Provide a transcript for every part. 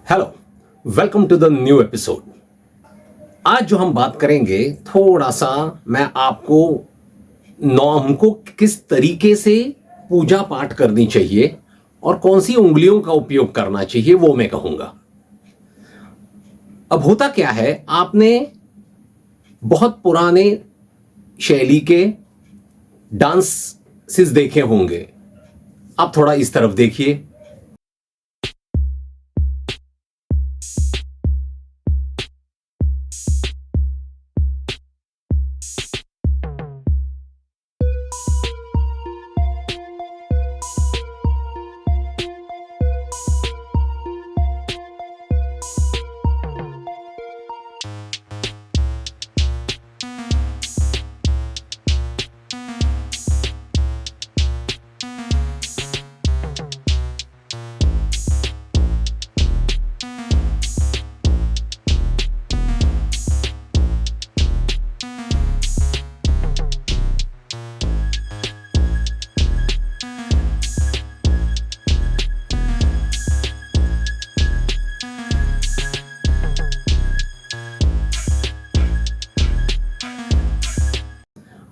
Hello, welcome to the new episode. आज जो हम बात करेंगे, थोड़ा सा मैं आपको हमको किस तरीके से पूजा पाठ करनी चाहिए और कौन सी उंगलियों का उपयोग करना चाहिए वो मैं कहूंगा। अब होता क्या है, आपने बहुत पुराने शैली के डांसेस देखे होंगे। आप थोड़ा इस तरफ देखिए।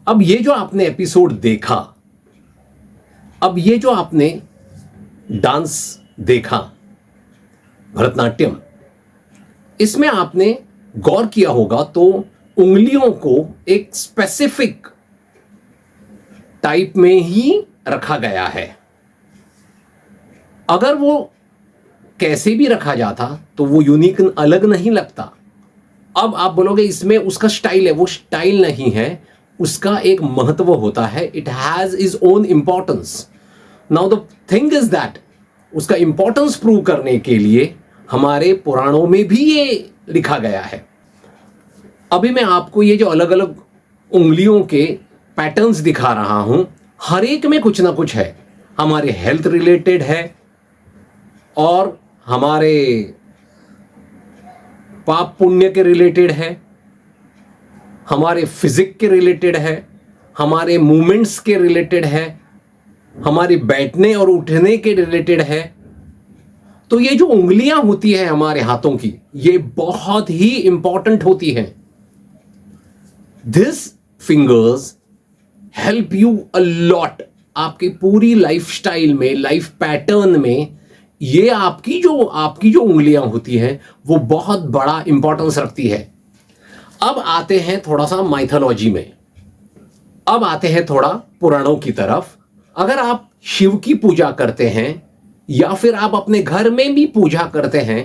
अब ये जो आपने एपिसोड देखा, अब ये जो आपने डांस देखा, भरतनाट्यम, इसमें आपने गौर किया होगा तो उंगलियों को एक स्पेसिफिक टाइप में ही रखा गया है। अगर वो कैसे भी रखा जाता तो वो यूनिक अलग नहीं लगता। अब आप बोलोगे इसमें उसका स्टाइल है, वो स्टाइल नहीं है, उसका एक महत्व होता है। It has is own importance. Now the thing is that उसका इंपॉर्टेंस प्रूव करने के लिए हमारे पुराणों में भी ये लिखा गया है। अभी मैं आपको ये जो अलग अलग उंगलियों के पैटर्न्स दिखा रहा हूं, हर एक में कुछ ना कुछ है। हमारे हेल्थ रिलेटेड है और हमारे पाप पुण्य के रिलेटेड है, हमारे फिजिक के रिलेटेड है, हमारे मूवमेंट्स के रिलेटेड है, हमारे बैठने और उठने के रिलेटेड है। तो ये जो उंगलियां होती हैं हमारे हाथों की, ये बहुत ही इंपॉर्टेंट होती हैं। This fingers help you a lot. आपकी पूरी लाइफस्टाइल में, लाइफ पैटर्न में ये आपकी जो उंगलियां होती हैं वो बहुत बड़ा इंपॉर्टेंस रखती है। अब आते हैं थोड़ा सा माइथोलॉजी में, अब आते हैं थोड़ा पुराणों की तरफ। अगर आप शिव की पूजा करते हैं या फिर आप अपने घर में भी पूजा करते हैं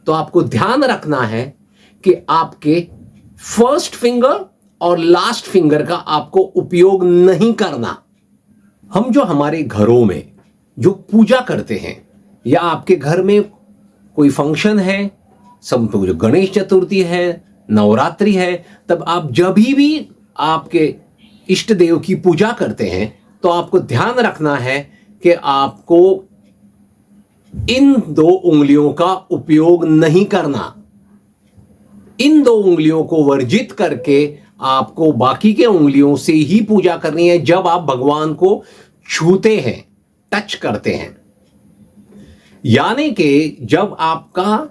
तो आपको ध्यान रखना है कि आपके फर्स्ट फिंगर और लास्ट फिंगर का आपको उपयोग नहीं करना। हम जो हमारे घरों में जो पूजा करते हैं या आपके घर में कोई फंक्शन है, सब जो गणेश चतुर्थी है, नवरात्रि है, तब आप जब भी आपके इष्ट देव की पूजा करते हैं तो आपको ध्यान रखना है कि आपको इन दो उंगलियों का उपयोग नहीं करना। इन दो उंगलियों को वर्जित करके आपको बाकी के उंगलियों से ही पूजा करनी है जब आप भगवान को छूते हैं, टच करते हैं। यानी कि जब आपका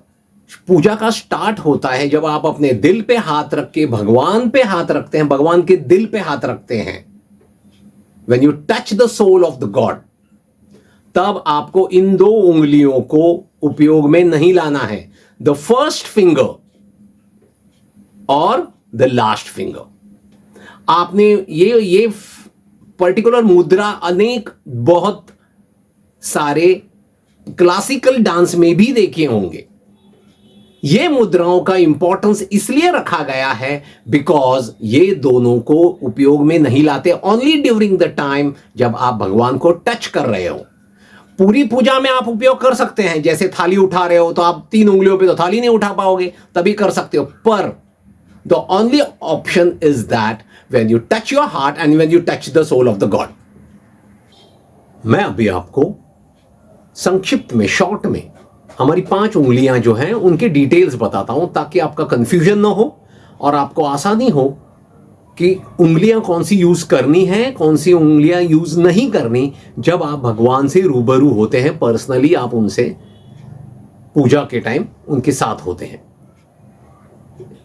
पूजा का स्टार्ट होता है, जब आप अपने दिल पे हाथ रख के भगवान पे हाथ रखते हैं, भगवान के दिल पे हाथ रखते हैं, when you touch the soul of the God, तब आपको इन दो उंगलियों को उपयोग में नहीं लाना है, द फर्स्ट फिंगर और द लास्ट फिंगर। आपने ये पर्टिकुलर मुद्रा अनेक बहुत सारे क्लासिकल डांस में भी देखे होंगे। ये मुद्राओं का इंपॉर्टेंस इसलिए रखा गया है बिकॉज ये दोनों को उपयोग में नहीं लाते, ओनली ड्यूरिंग द टाइम जब आप भगवान को टच कर रहे हो। पूरी पूजा में आप उपयोग कर सकते हैं, जैसे थाली उठा रहे हो तो आप 3 उंगलियों पे तो थाली नहीं उठा पाओगे, तभी कर सकते हो। पर the only option is that when you touch your heart and when you touch the soul of the God. मैं अभी आपको संक्षिप्त में, शॉर्ट में हमारी 5 उंगलियां जो हैं उनके डिटेल्स बताता हूं ताकि आपका कंफ्यूजन ना हो और आपको आसानी हो कि उंगलियां कौन सी यूज करनी है, कौन सी उंगलियां यूज नहीं करनी जब आप भगवान से रूबरू होते हैं, पर्सनली आप उनसे पूजा के टाइम उनके साथ होते हैं।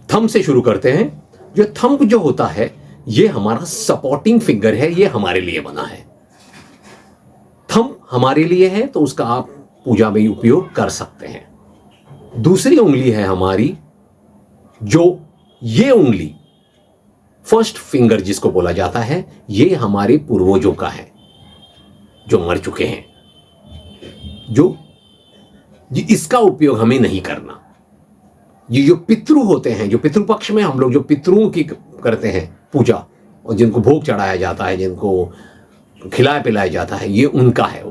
थंब से शुरू करते हैं। जो थंब जो होता है ये हमारा सपोर्टिंग फिंगर है, ये हमारे लिए बना है। थंब हमारे लिए है तो उसका आप पूजा में उपयोग कर सकते हैं। दूसरी उंगली है हमारी, जो ये उंगली फर्स्ट फिंगर जिसको बोला जाता है, ये हमारे पूर्वजों का है जो मर चुके हैं, जो इसका उपयोग हमें नहीं करना। ये जो पितृ होते हैं, जो पितृपक्ष में हम लोग जो पितृओं की करते हैं पूजा और जिनको भोग चढ़ाया जाता है, जिनको खिलाया पिलाया जाता है, ये उनका है।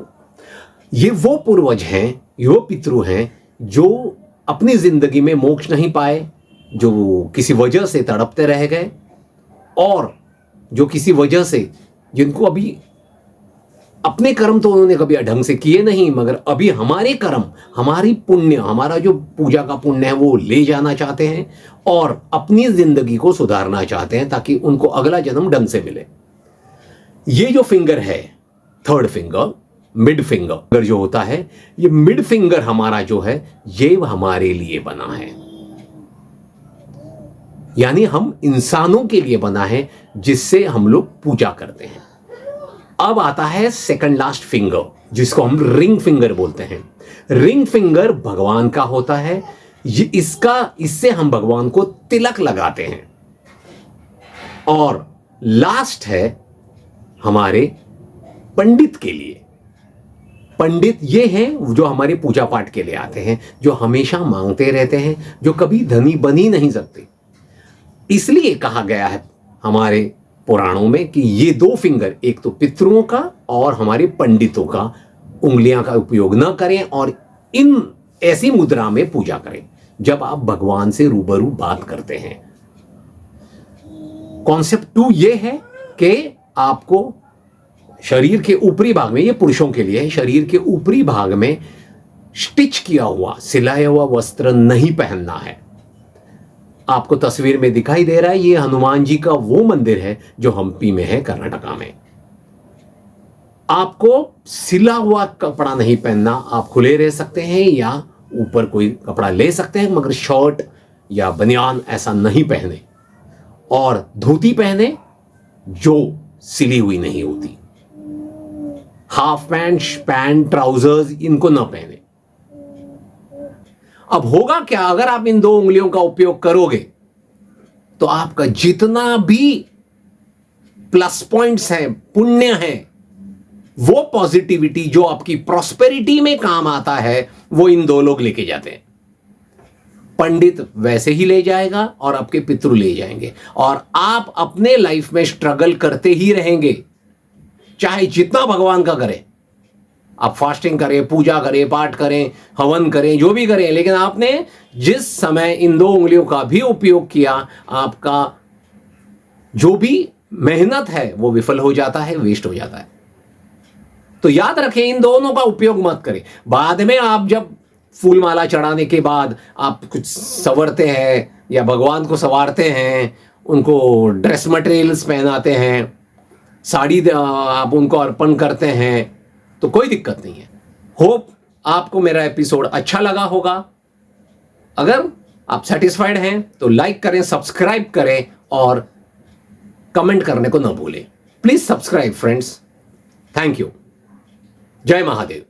ये वो पूर्वज हैं, ये वो पितृ हैं जो अपनी जिंदगी में मोक्ष नहीं पाए, जो किसी वजह से तड़पते रह गए, और जो किसी वजह से जिनको अभी अपने कर्म तो उन्होंने कभी ढंग से किए नहीं, मगर अभी हमारे कर्म, हमारी पुण्य, हमारा जो पूजा का पुण्य है वो ले जाना चाहते हैं और अपनी जिंदगी को सुधारना चाहते हैं ताकि उनको अगला जन्म ढंग से मिले। ये जो फिंगर है, थर्ड फिंगर, मिड फिंगर जो होता है, ये मिड फिंगर हमारा जो है ये हमारे लिए बना है, यानी हम इंसानों के लिए बना है जिससे हम लोग पूजा करते हैं। अब आता है सेकंड लास्ट फिंगर जिसको हम रिंग फिंगर बोलते हैं। रिंग फिंगर भगवान का होता है, ये इससे हम भगवान को तिलक लगाते हैं। और लास्ट है हमारे पंडित के लिए। पंडित ये हैं जो हमारे पूजा पाठ के लिए आते हैं, जो हमेशा मांगते रहते हैं, जो कभी धनी बन ही नहीं सकते। इसलिए कहा गया है हमारे पुराणों में कि ये दो फिंगर, एक तो पितरों का और हमारे पंडितों का, उंगलियां का उपयोग न करें और इन ऐसी मुद्रा में पूजा करें जब आप भगवान से रूबरू बात करते हैं। कॉन्सेप्ट 2 ये है कि आपको शरीर के ऊपरी भाग में, ये पुरुषों के लिए है, शरीर के ऊपरी भाग में स्टिच किया हुआ, सिलाया हुआ वस्त्र नहीं पहनना है। आपको तस्वीर में दिखाई दे रहा है, ये हनुमान जी का वो मंदिर है जो हम्पी में है, कर्नाटका में। आपको सिला हुआ कपड़ा नहीं पहनना, आप खुले रह सकते हैं या ऊपर कोई कपड़ा ले सकते हैं, मगर शर्ट या बनियान ऐसा नहीं पहने। और धोती पहने जो सिली हुई नहीं होती। हाफ पैंट, ट्राउजर्स इनको ना पहने। अब होगा क्या, अगर आप इन दो उंगलियों का उपयोग करोगे तो आपका जितना भी प्लस पॉइंट्स हैं, पुण्य है, वो पॉजिटिविटी जो आपकी प्रॉस्पेरिटी में काम आता है, वो इन दो लोग लेके जाते हैं। पंडित वैसे ही ले जाएगा और आपके पितृ ले जाएंगे, और आप अपने लाइफ में स्ट्रगल करते ही रहेंगे, चाहे जितना भगवान का करें। आप फास्टिंग करें, पूजा करें, पाठ करें, हवन करें, जो भी करें, लेकिन आपने जिस समय इन दो उंगलियों का भी उपयोग किया, आपका जो भी मेहनत है वो विफल हो जाता है, वेस्ट हो जाता है। तो याद रखें, इन दोनों का उपयोग मत करें। बाद में आप जब फूल माला चढ़ाने के बाद आप कुछ संवरते हैं या भगवान को संवारते हैं, उनको ड्रेस मटेरियल्स पहनाते हैं, साड़ी आप उनको अर्पण करते हैं, तो कोई दिक्कत नहीं है। होप आपको मेरा एपिसोड अच्छा लगा होगा। अगर आप सेटिस्फाइड हैं तो लाइक करें, सब्सक्राइब करें और कमेंट करने को ना भूलें। Please subscribe friends. Thank you. जय महादेव।